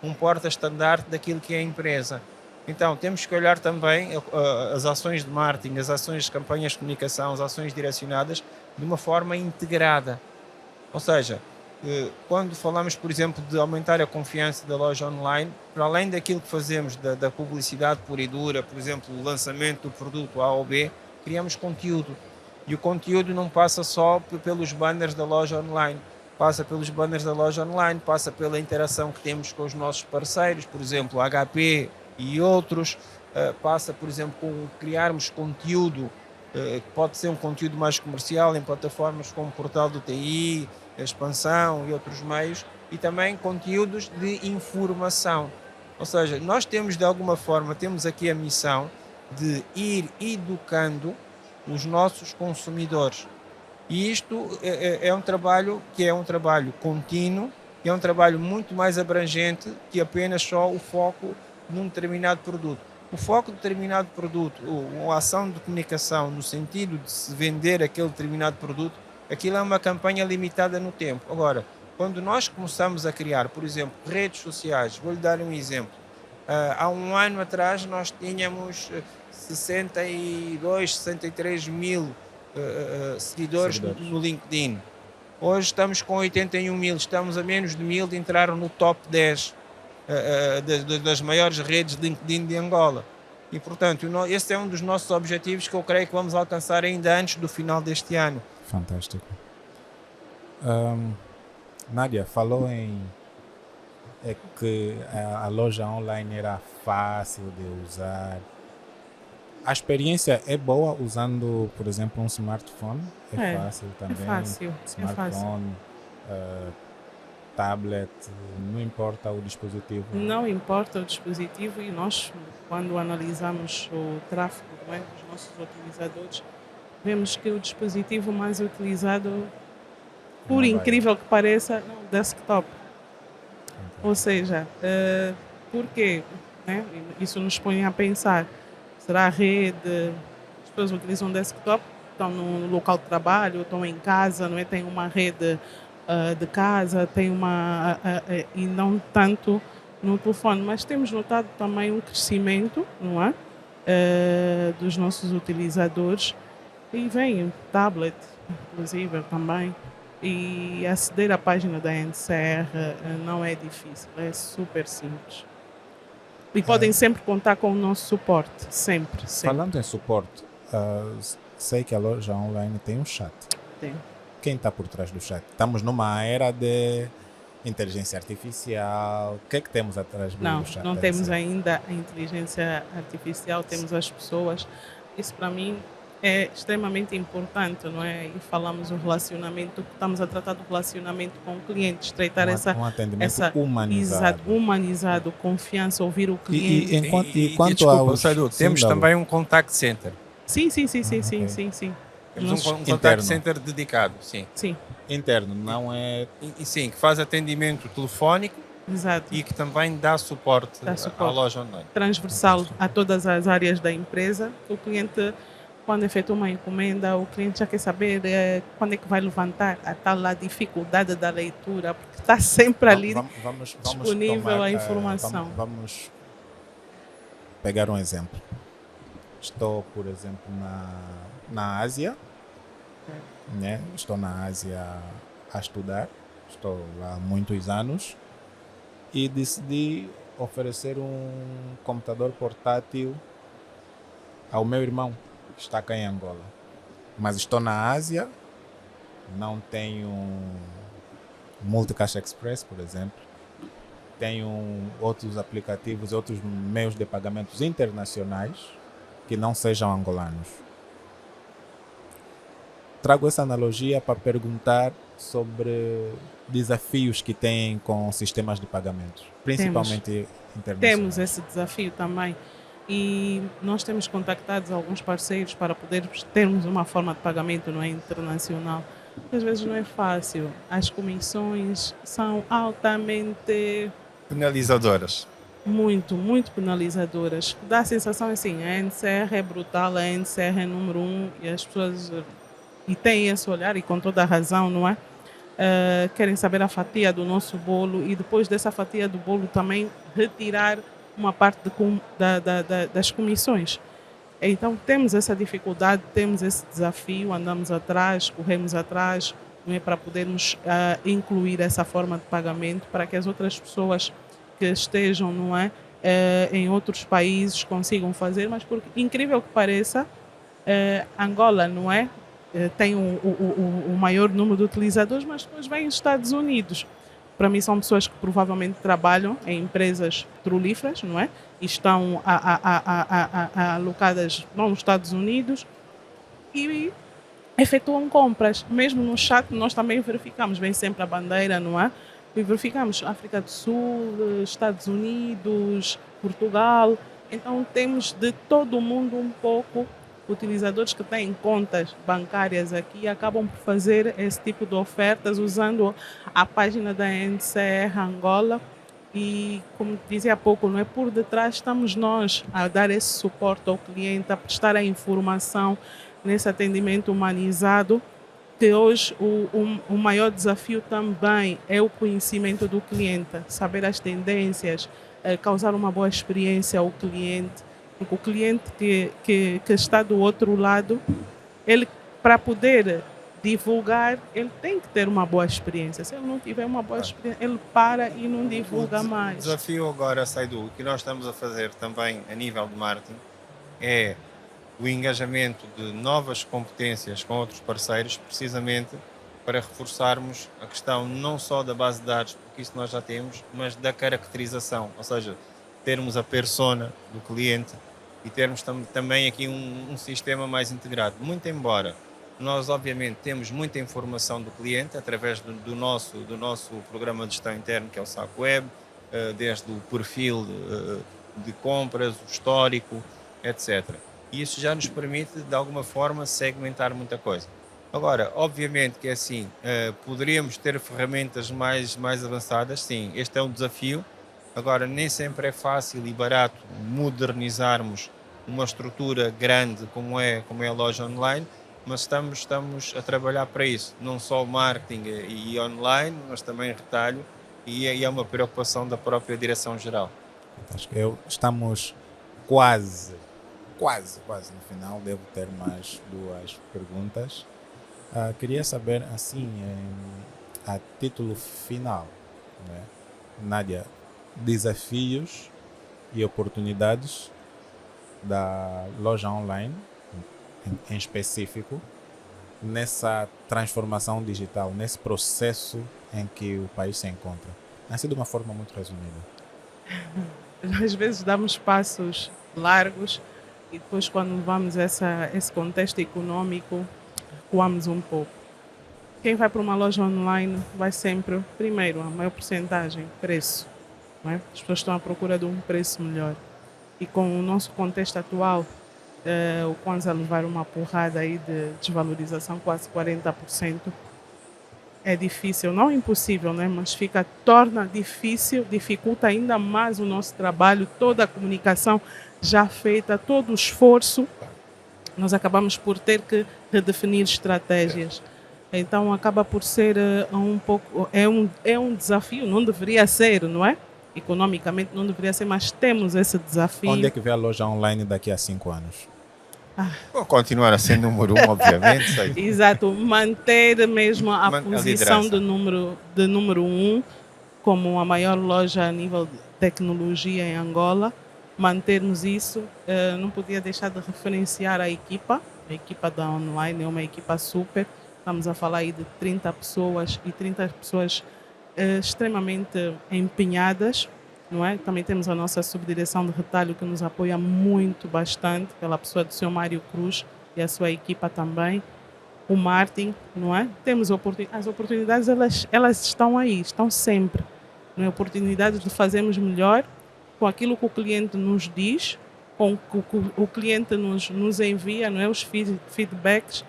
um porta-estandarte daquilo que é a empresa. Então, temos que olhar também as ações de marketing, as ações de campanhas de comunicação, as ações direcionadas de uma forma integrada. Ou seja, quando falamos, por exemplo, de aumentar a confiança da loja online, para além daquilo que fazemos da publicidade pura e dura, por exemplo, o lançamento do produto A ou B, criamos conteúdo. E o conteúdo não passa só pelos banners da loja online, passa pelos banners da loja online, passa pela interação que temos com os nossos parceiros, por exemplo, HP e outros, passa, por exemplo, com criarmos conteúdo, que pode ser um conteúdo mais comercial em plataformas como o portal do TI, a expansão e outros meios, e também conteúdos de informação. Ou seja, nós temos de alguma forma, temos aqui a missão de ir educando os nossos consumidores. E isto é um trabalho que é um trabalho contínuo, e é um trabalho muito mais abrangente que apenas só o foco num determinado produto. O foco de determinado produto, ou a ação de comunicação no sentido de se vender aquele determinado produto, aquilo é uma campanha limitada no tempo. Agora, quando nós começamos a criar, por exemplo, redes sociais, vou-lhe dar um exemplo. Há um ano atrás nós tínhamos 62, 63 mil seguidores no LinkedIn. Hoje estamos com 81 mil, estamos a menos de 1000 de entrar no top 10 das maiores redes de LinkedIn de Angola. E, portanto, esse é um dos nossos objetivos que eu creio que vamos alcançar ainda antes do final deste ano. Fantástico. Nádia, falou que a loja online era fácil de usar. A experiência é boa usando, por exemplo, um smartphone? É fácil também? É fácil. Smartphone, tablet, não importa o dispositivo? Não importa o dispositivo, e nós, quando analisamos o tráfego dos nossos utilizadores, vemos que o dispositivo mais utilizado, por incrível que pareça, é o desktop. Ou seja, por quê? Né? Isso nos põe a pensar, será a rede, as pessoas utilizam desktop, estão no local de trabalho, estão em casa, não é? Tem uma rede de casa, tem e não tanto no telefone, mas temos notado também um crescimento, não é? Dos nossos utilizadores, e vem o tablet, inclusive, também. E aceder à página da NCR não é difícil, é super simples. E podem sempre contar com o nosso suporte, sempre. Falando em suporte, sei que a loja online tem um chat. Tem. Quem está por trás do chat? Estamos numa era de Inteligência artificial, o que é que temos atrás do Não, chat não temos GTP? ainda a inteligência artificial, temos as pessoas. Isso para mim é extremamente importante, não é? E falamos do relacionamento, estamos a tratar do relacionamento com o cliente, estreitar Um atendimento essa humanizado. humanizado, confiança, ouvir o E, cliente. e E quanto desculpa, aos. Saidu, Sim, temos Dalo. também um contact center. Sim, sim, sim, sim, sim, Ok. sim, sim. Temos Nossos- um contact Interno. center dedicado, sim. Sim, Interno, não é. E sim, que faz atendimento telefónico exato. e que também dá suporte Dá à suporte loja online. transversal a todas as áreas da empresa. O cliente, quando efetua uma encomenda, o cliente já quer saber quando é que vai levantar a tal lá dificuldade da leitura, porque está sempre ali Vamos disponível tomar, a informação. vamos pegar um exemplo. Estou, por exemplo, na Ásia, né? Estou na Ásia a estudar, estou lá há muitos anos e decidi oferecer um computador portátil ao meu irmão, que está cá em Angola. Mas estou na Ásia, não tenho Multicaixa Express, por exemplo. Tenho outros aplicativos, outros meios de pagamentos internacionais que não sejam angolanos. Trago essa analogia para perguntar sobre desafios que têm com sistemas de pagamentos, principalmente internacionais. Temos esse desafio também e nós temos contactado alguns parceiros para podermos termos uma forma de pagamento não é, internacional. Às vezes não é fácil. As comissões são altamente Penalizadoras. muito penalizadoras. Dá a sensação assim, a NCR é brutal, a NCR é número um e as pessoas e têm esse olhar e com toda a razão, não é? Querem saber a fatia do nosso bolo e depois dessa fatia do bolo também retirar uma parte das comissões. Então temos essa dificuldade, temos esse desafio, andamos atrás, corremos atrás, não é, para podermos incluir essa forma de pagamento para que as outras pessoas que estejam, não é, em outros países consigam fazer, mas por incrível que pareça, Angola, não é? Tem o maior número de utilizadores, mas depois vem os Estados Unidos. Para mim são pessoas que provavelmente trabalham em empresas petrolíferas, não é? E estão alocadas nos Estados Unidos e efetuam compras. Mesmo no chat nós também verificamos, vem sempre a bandeira, não é? E verificamos África do Sul, Estados Unidos, Portugal. Então temos de todo o mundo um pouco utilizadores que têm contas bancárias aqui e acabam por fazer esse tipo de ofertas usando a página da NCR Angola e, como dizia há pouco, não é, por detrás estamos nós a dar esse suporte ao cliente, a prestar a informação nesse atendimento humanizado, que hoje o maior desafio também é o conhecimento do cliente, saber as tendências, causar uma boa experiência ao cliente. Porque o cliente que está do outro lado, ele, para poder divulgar, ele tem que ter uma boa experiência. Se ele não tiver uma boa experiência, ele para e não divulga O mais. desafio agora, Saidu, que nós estamos a fazer também a nível de marketing é o engajamento de novas competências com outros parceiros, precisamente para reforçarmos a questão não só da base de dados, porque isso nós já temos, mas da caracterização, ou seja, termos a persona do cliente e termos também aqui um sistema mais integrado. Muito embora nós, obviamente, temos muita informação do cliente através do nosso programa de gestão interno, que é o SAC Web, desde o perfil de compras, o histórico, etc. E isso já nos permite, de alguma forma, segmentar muita coisa. Agora, obviamente que é assim, poderíamos ter ferramentas mais avançadas, sim, este é um desafio. Agora, nem sempre é fácil e barato modernizarmos uma estrutura grande como é a loja online, mas estamos a trabalhar para isso, não só marketing e online, mas também retalho, e é uma preocupação da própria direção-geral. Acho que estamos quase no final. Devo ter mais duas perguntas. Queria saber, assim, a título final, né? Nádia, desafios e oportunidades da loja online, em específico, nessa transformação digital, nesse processo em que o país se encontra? Assim, de uma forma muito resumida. Às vezes damos passos largos e depois, quando vamos a esse contexto econômico, recuamos um pouco. Quem vai para uma loja online vai sempre, primeiro, a maior porcentagem, preço. Não é? As pessoas estão à procura de um preço melhor. E com o nosso contexto atual, o Kwanza a levar uma porrada aí de desvalorização, quase 40%, é difícil, não impossível, né? Mas torna difícil, dificulta ainda mais o nosso trabalho, toda a comunicação já feita, todo o esforço, nós acabamos por ter que redefinir estratégias. Então acaba por ser um pouco, é um desafio, não deveria ser, não é? Economicamente não deveria ser, mas temos esse desafio. Onde é que vê a loja online daqui a 5 anos? Vou continuar a ser número 1, obviamente. Sei. Exato, manter mesmo a posição liderança. de número 1 como a maior loja a nível de tecnologia em Angola, mantermos isso. Não podia deixar de referenciar a equipa da online é uma equipa super, estamos a falar aí de 30 pessoas e 30 pessoas extremamente empenhadas, não é? Também temos a nossa subdireção de retalho que nos apoia muito, bastante, pela pessoa do Sr. Mário Cruz e a sua equipa também. O marketing, não é? Temos as oportunidades, elas estão aí, estão sempre. Não é? Oportunidades de fazermos melhor com aquilo que o cliente nos diz, com o que o cliente nos envia, não é? Os feedbacks,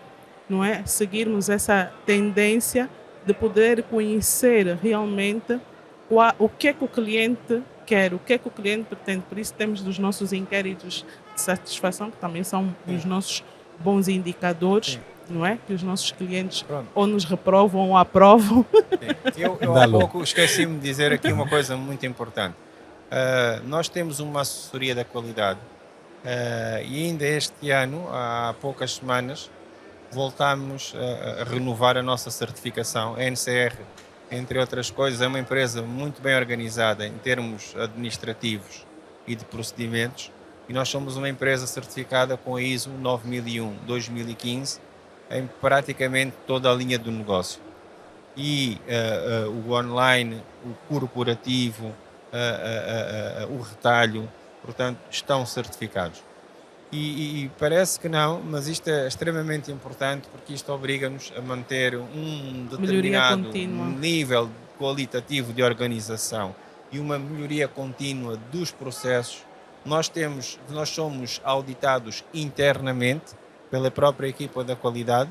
não é? Seguirmos essa tendência de poder conhecer realmente o que é que o cliente quer, o que é que o cliente pretende. Por isso temos dos nossos inquéritos de satisfação, que também são os nossos bons indicadores. Sim. Não é? Que os nossos clientes Pronto. Ou nos reprovam ou aprovam. Eu há pouco esqueci-me de dizer aqui uma coisa muito importante. Nós temos uma assessoria da qualidade e ainda este ano, há poucas semanas, voltámos a renovar a nossa certificação. A NCR, entre outras coisas, é uma empresa muito bem organizada em termos administrativos e de procedimentos, e nós somos uma empresa certificada com a ISO 9001-2015 em praticamente toda a linha do negócio. E o online, o corporativo, o retalho, portanto, estão certificados. E parece que não, mas isto é extremamente importante porque isto obriga-nos a manter um determinado nível qualitativo de organização e uma melhoria contínua dos processos. Nós somos auditados internamente pela própria equipa da qualidade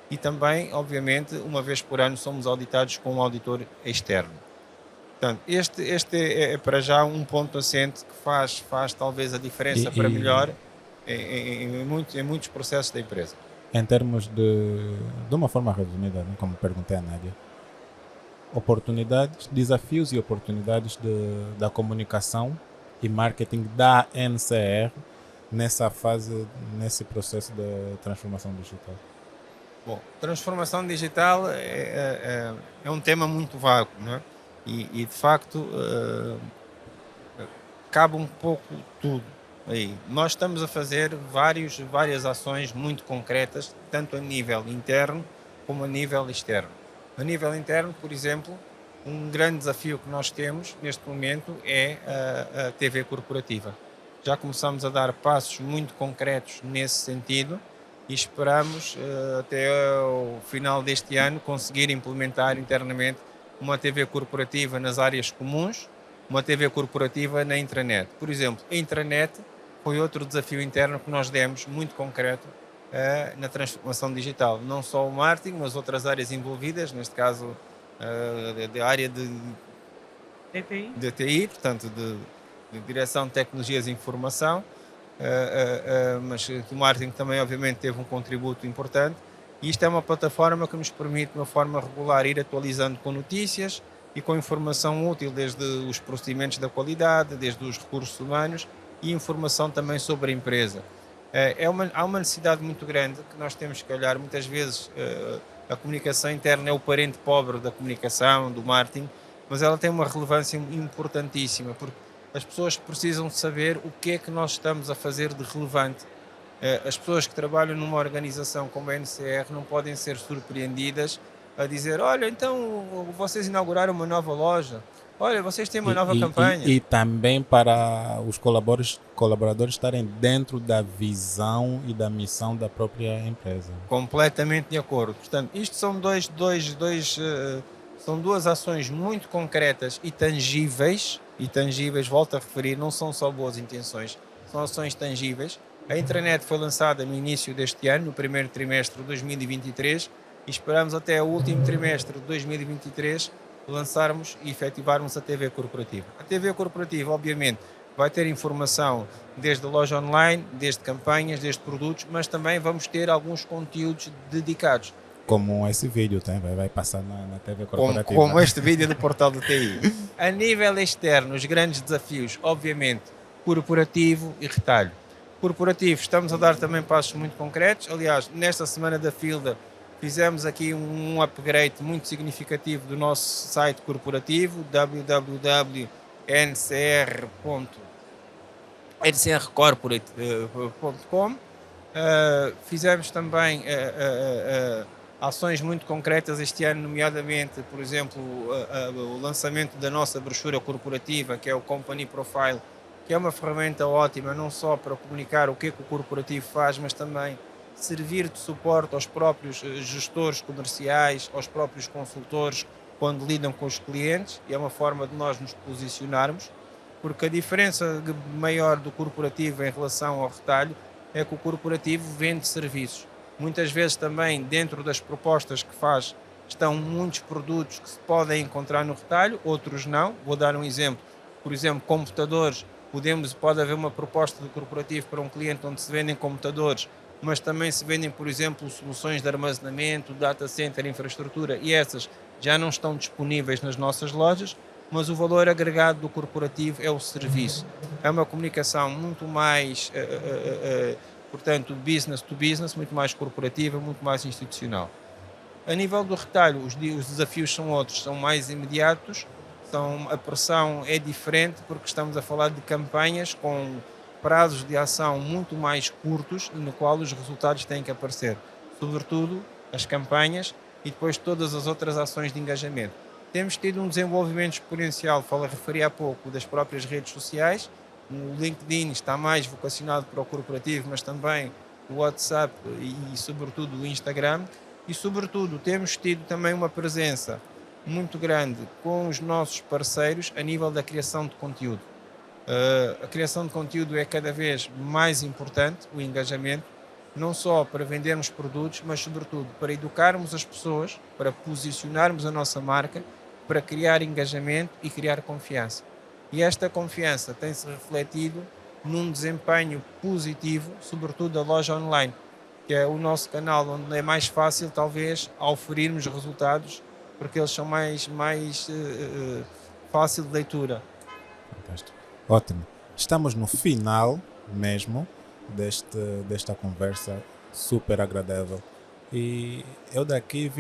e também, obviamente, uma vez por ano somos auditados com um auditor externo. Portanto, este é para já um ponto assente que faz talvez a diferença para melhor em muitos processos da empresa. Em termos de uma forma resumida, né, como perguntei à Nádia, desafios e oportunidades da comunicação e marketing da NCR nessa fase, nesse processo de transformação digital. Bom, transformação digital é um tema muito vago, não é? E de facto cabe um pouco tudo aí. Nós estamos a fazer várias ações muito concretas, tanto a nível interno como a nível externo. A nível interno, por exemplo, um grande desafio que nós temos neste momento é a TV corporativa. Já começamos a dar passos muito concretos nesse sentido e esperamos até o final deste ano conseguir implementar internamente uma TV corporativa nas áreas comuns, uma TV corporativa na intranet. Por exemplo, a intranet foi outro desafio interno que nós demos, muito concreto, na transformação digital. Não só o marketing, mas outras áreas envolvidas, neste caso da área de TI, portanto de Direção de Tecnologias e Informação, mas o marketing também obviamente teve um contributo importante. E isto é uma plataforma que nos permite, de uma forma regular, ir atualizando com notícias e com informação útil, desde os procedimentos da qualidade, desde os recursos humanos e informação também sobre a empresa. Há uma necessidade muito grande que nós temos que olhar. Muitas vezes a comunicação interna é o parente pobre da comunicação, do marketing, mas ela tem uma relevância importantíssima, porque as pessoas precisam saber o que é que nós estamos a fazer de relevante As pessoas que trabalham numa organização como a NCR não podem ser surpreendidas a dizer: olha, então vocês inauguraram uma nova loja, olha, vocês têm uma E, nova e, campanha. e também para os colaboradores estarem dentro da visão e da missão da própria empresa. Completamente de acordo. Portanto, isto são são duas ações muito concretas e tangíveis, volto a referir, não são só boas intenções, são ações tangíveis. A intranet foi lançada no início deste ano, no primeiro trimestre de 2023, e esperamos até o último trimestre de 2023 lançarmos e efetivarmos a TV corporativa. A TV corporativa, obviamente, vai ter informação desde a loja online, desde campanhas, desde produtos, mas também vamos ter alguns conteúdos dedicados. Como esse vídeo vai passar na TV corporativa. Como este vídeo do Portal do TI. A nível externo, os grandes desafios, obviamente, corporativo e retalho. Corporativo, estamos a dar também passos muito concretos. Aliás, nesta semana da Filda, fizemos aqui um upgrade muito significativo do nosso site corporativo, www.ncrcorporate.com. Fizemos também ações muito concretas este ano, nomeadamente, por exemplo, o lançamento da nossa brochura corporativa, que é o Company Profile, que é uma ferramenta ótima não só para comunicar o que é que o corporativo faz, mas também servir de suporte aos próprios gestores comerciais, aos próprios consultores, quando lidam com os clientes, e é uma forma de nós nos posicionarmos, porque a diferença maior do corporativo em relação ao retalho é que o corporativo vende serviços. Muitas vezes também dentro das propostas que faz estão muitos produtos que se podem encontrar no retalho, outros não. Vou dar um exemplo. Por exemplo, computadores. Pode haver uma proposta do corporativo para um cliente onde se vendem computadores, mas também se vendem, por exemplo, soluções de armazenamento, data center, infraestrutura, e essas já não estão disponíveis nas nossas lojas, mas o valor agregado do corporativo é o serviço. É uma comunicação muito mais, portanto, business to business, muito mais corporativa, muito mais institucional. A nível do retalho, os desafios são outros, são mais imediatos, a pressão é diferente porque estamos a falar de campanhas com prazos de ação muito mais curtos e no qual os resultados têm que aparecer, sobretudo as campanhas e depois todas as outras ações de engajamento. Temos tido um desenvolvimento exponencial, referi há pouco, das próprias redes sociais. O LinkedIn está mais vocacionado para o corporativo, mas também o WhatsApp e sobretudo o Instagram. E sobretudo temos tido também uma presença muito grande com os nossos parceiros a nível da criação de conteúdo. A criação de conteúdo é cada vez mais importante, o engajamento, não só para vendermos produtos, mas sobretudo para educarmos as pessoas, para posicionarmos a nossa marca, para criar engajamento e criar confiança. E esta confiança tem-se refletido num desempenho positivo, sobretudo da loja online, que é o nosso canal onde é mais fácil, talvez, auferirmos resultados, porque eles são mais fácil de leitura. Fantástico. Ótimo. Estamos no final mesmo desta conversa super agradável. E eu daqui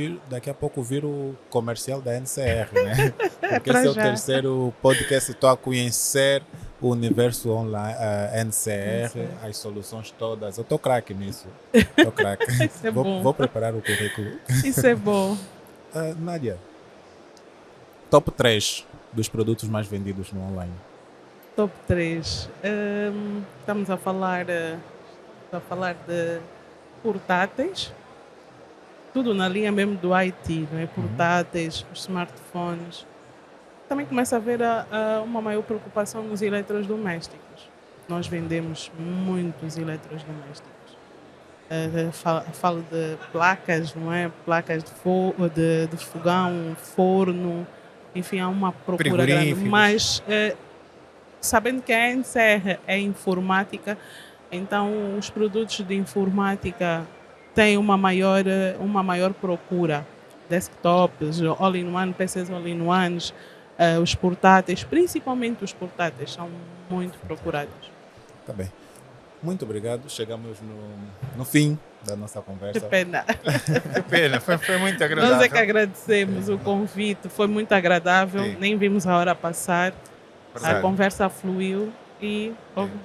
a pouco viro o comercial da NCR, né? Porque esse é o terceiro podcast. Estou a conhecer o universo online, a NCR, as soluções todas. Eu estou craque nisso. Estou craque. Isso é bom. Vou preparar o currículo. Isso é bom. Nádia, top 3 dos produtos mais vendidos no online. Top 3. Estamos a falar de portáteis. Tudo na linha mesmo do IT, não é? Portáteis, os smartphones. Também começa a haver uma maior preocupação nos eletrodomésticos. Nós vendemos muitos eletrodomésticos. Falo de placas, não é? Placas de fogão, forno, enfim, há uma procura grande. Mas sabendo que a NCR é informática, então os produtos de informática têm uma maior procura. Desktops, all-in-one, PCs all-in-ones, os portáteis, principalmente os portáteis, são muito procurados. Tá bem. Muito obrigado. Chegamos no fim da nossa conversa. Que pena. Que pena, foi muito agradável. Nós é que agradecemos o convite, foi muito agradável, nem vimos a hora passar. A conversa fluiu e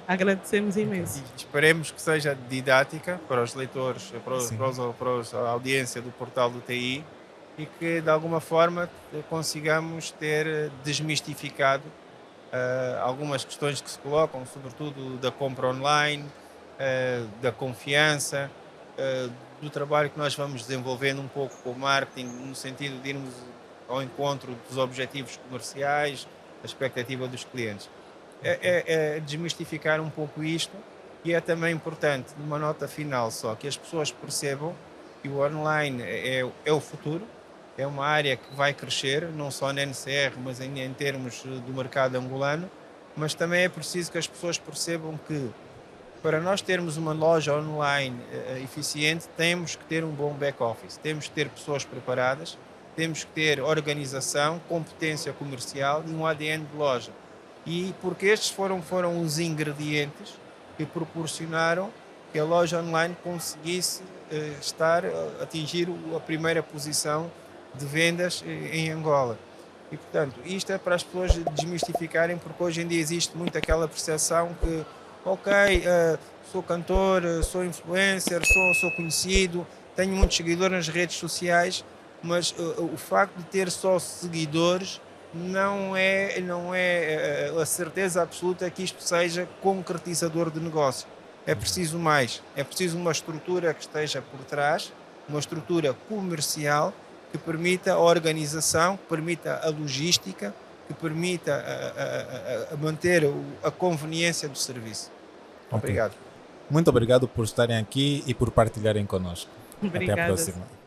agradecemos imenso. E esperemos que seja didática para os leitores, Sim. a audiência do portal do TI e que de alguma forma consigamos ter desmistificado algumas questões que se colocam, sobretudo da compra online, da confiança, eh, do trabalho que nós vamos desenvolvendo um pouco com o marketing, no sentido de irmos ao encontro dos objetivos comerciais, da expectativa dos clientes. É desmistificar um pouco isto e é também importante, numa nota final só, que as pessoas percebam que o online é o futuro, é uma área que vai crescer, não só na NCR, mas em termos do mercado angolano, mas também é preciso que as pessoas percebam que para nós termos uma loja online eficiente, temos que ter um bom back-office, temos que ter pessoas preparadas, temos que ter organização, competência comercial e um ADN de loja. E porque estes foram os ingredientes que proporcionaram que a loja online conseguisse atingir a primeira posição de vendas em Angola. E, portanto, isto é para as pessoas desmistificarem, porque hoje em dia existe muito aquela percepção que, ok, sou cantor, sou influencer, sou conhecido, tenho muitos seguidores nas redes sociais, mas o facto de ter só seguidores não é a certeza absoluta que isto seja concretizador de negócio. É preciso mais, é preciso uma estrutura que esteja por trás, uma estrutura comercial que permita a organização, que permita a logística, que permita a manter a conveniência do serviço. Ok. Obrigado. Muito obrigado por estarem aqui e por partilharem connosco. Até a Obrigada. próxima.